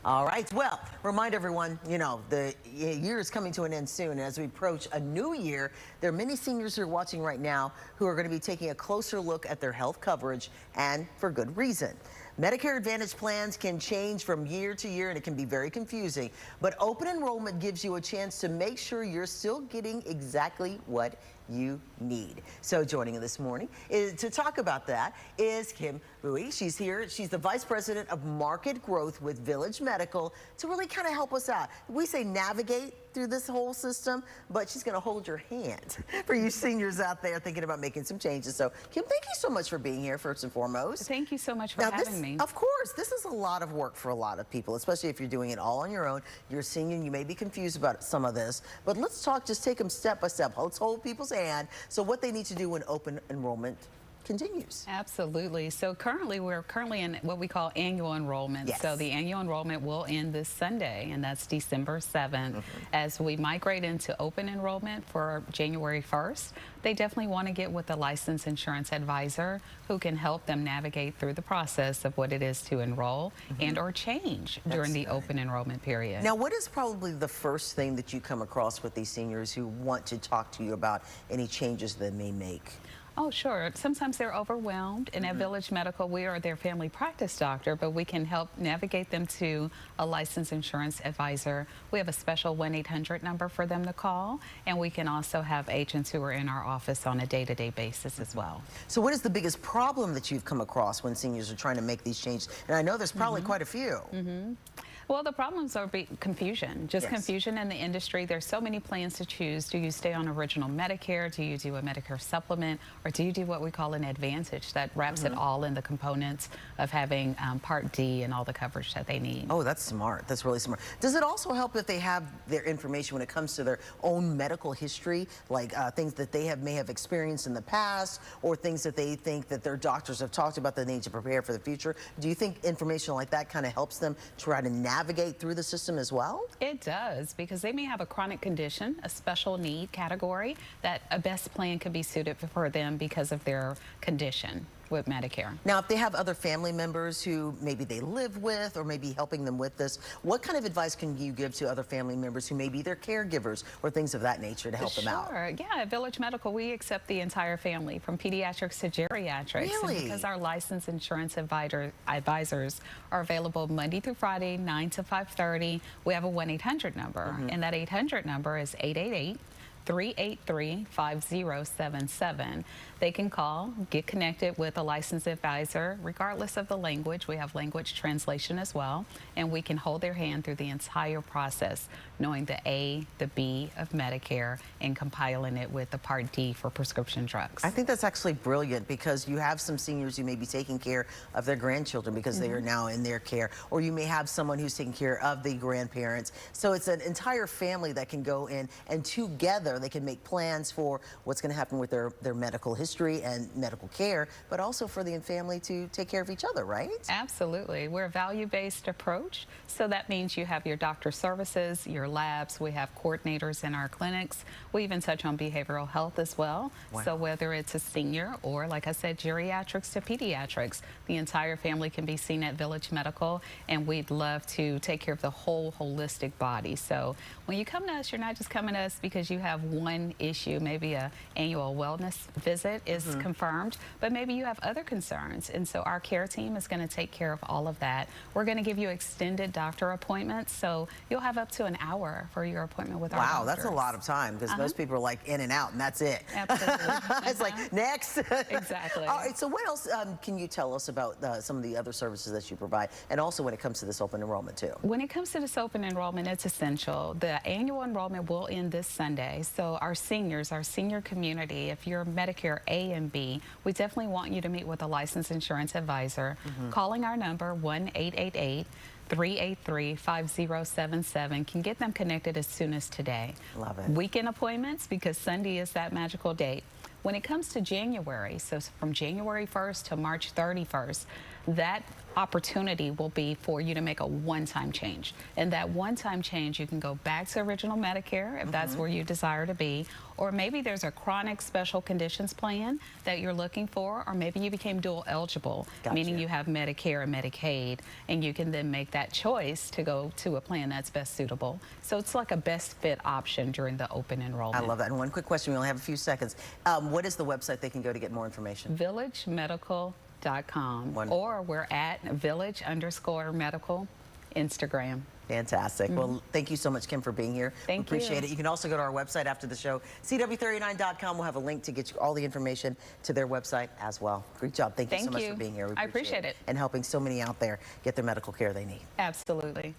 All right. Well, remind everyone, the year is coming to an end soon. And as we approach a new year, there are many seniors who are watching right now who are going to be taking a closer look at their health coverage, and for good reason. Medicare Advantage plans can change from year to year, and it can be very confusing. But open enrollment gives you a chance to make sure you're still getting exactly what you need. So joining us this morning to talk about that is Kim Bowie. She's here. She's the Vice President of Market Growth with Village Medical to really kind of help us out. We say navigate through this whole system, but she's going to hold your hand for you seniors out there thinking about making some changes. So Kim, thank you so much for being here, first and foremost. Thank you so much for having me. Of course, this is a lot of work for a lot of people, especially if you're doing it all on your own. You're a senior and you may be confused about some of this, but let's just take them step by step. Let's hold people's hand. So what they need to do when open enrollment continues. Absolutely. So we're currently in what we call annual enrollment. Yes. So the annual enrollment will end this Sunday, and that's December 7th. As we migrate into open enrollment for January 1st, they definitely want to get with a licensed insurance advisor who can help them navigate through the process of what it is to enroll and or change during the open enrollment period. Now, what is probably the first thing that you come across with these seniors who want to talk to you about any changes they may make? Oh, sure. Sometimes they're overwhelmed, and at Village Medical, we are their family practice doctor, but we can help navigate them to a licensed insurance advisor. We have a special 1-800 number for them to call, and we can also have agents who are in our office on a day-to-day basis as well. So what is the biggest problem that you've come across when seniors are trying to make these changes? And I know there's probably quite a few. Well, the problems are confusion, confusion in the industry. There's so many plans to choose. Do you stay on original Medicare? Do you do a Medicare supplement? Or do you do what we call an Advantage that wraps it all in the components of having Part D and all the coverage that they need? Oh, that's smart. That's really smart. Does it also help if they have their information when it comes to their own medical history, like things that they may have experienced in the past, or things that they think that their doctors have talked about that they need to prepare for the future? Do you think information like that kind of helps them try to navigate through the system as well? It does, because they may have a chronic condition, a special need category, that a best plan could be suited for them because of their condition with Medicare. Now, if they have other family members who maybe they live with or maybe helping them with this, what kind of advice can you give to other family members who may be their caregivers or things of that nature to help them out? Sure. Yeah, at Village Medical, we accept the entire family, from pediatrics to geriatrics. Really? And because our licensed insurance advisors are available Monday through Friday, 9 to 5:30, we have a 1-800 number, and that 800 number is 888-383-5077. They can call, get connected with a licensed advisor, regardless of the language. We have language translation as well, and we can hold their hand through the entire process, knowing the A, the B of Medicare, and compiling it with the Part D for prescription drugs. I think that's actually brilliant, because you have some seniors who may be taking care of their grandchildren because they are now in their care, or you may have someone who's taking care of the grandparents. So it's an entire family that can go in, and together they can make plans for what's going to happen with their medical history and medical care, but also for the family to take care of each other, right? Absolutely. We're a value-based approach, so that means you have your doctor services, your labs. We have coordinators in our clinics. We even touch on behavioral health as well. Wow. So whether it's a senior or, like I said, geriatrics to pediatrics, the entire family can be seen at Village Medical, and we'd love to take care of the whole holistic body. So when you come to us, you're not just coming to us because you have one issue, maybe an annual wellness visit is confirmed, but maybe you have other concerns, and so our care team is going to take care of all of that. We're going to give you extended doctor appointments, so you'll have up to an hour for your appointment with our doctors. Wow, that's a lot of time, because most people are like in and out, and that's it. Absolutely. It's like, next. Exactly. All right, so what else can you tell us about some of the other services that you provide, and also when it comes to this open enrollment too? When it comes to this open enrollment, it's essential. The annual enrollment will end this Sunday, so our seniors, our senior community, if you're Medicare A and B, we definitely want you to meet with a licensed insurance advisor. Calling our number, 1-888-383-5077, can get them connected as soon as today. Love it. Weekend appointments, because Sunday is that magical date. When it comes to January, so from January 1st to March 31st, that opportunity will be for you to make a one-time change. And that one-time change, you can go back to original Medicare if that's where you desire to be, or maybe there's a chronic special conditions plan that you're looking for, or maybe you became dual eligible, Gotcha. meaning you have Medicare and Medicaid, and you can then make that choice to go to a plan that's best suitable. So it's like a best fit option during the open enrollment. I love that. And one quick question, we only have a few seconds. What is the website they can go to get more information? VillageMedical.com, Wonderful. or we're at Village_Medical Instagram. Fantastic. Well, thank you so much, Kim, for being here. Thank we appreciate you. it. You can also go to our website after the show, CW39.com. We'll have a link to get you all the information to their website as well. Great job. Thank you so much for being here. We I appreciate it. And helping so many out there get their medical care they need. Absolutely.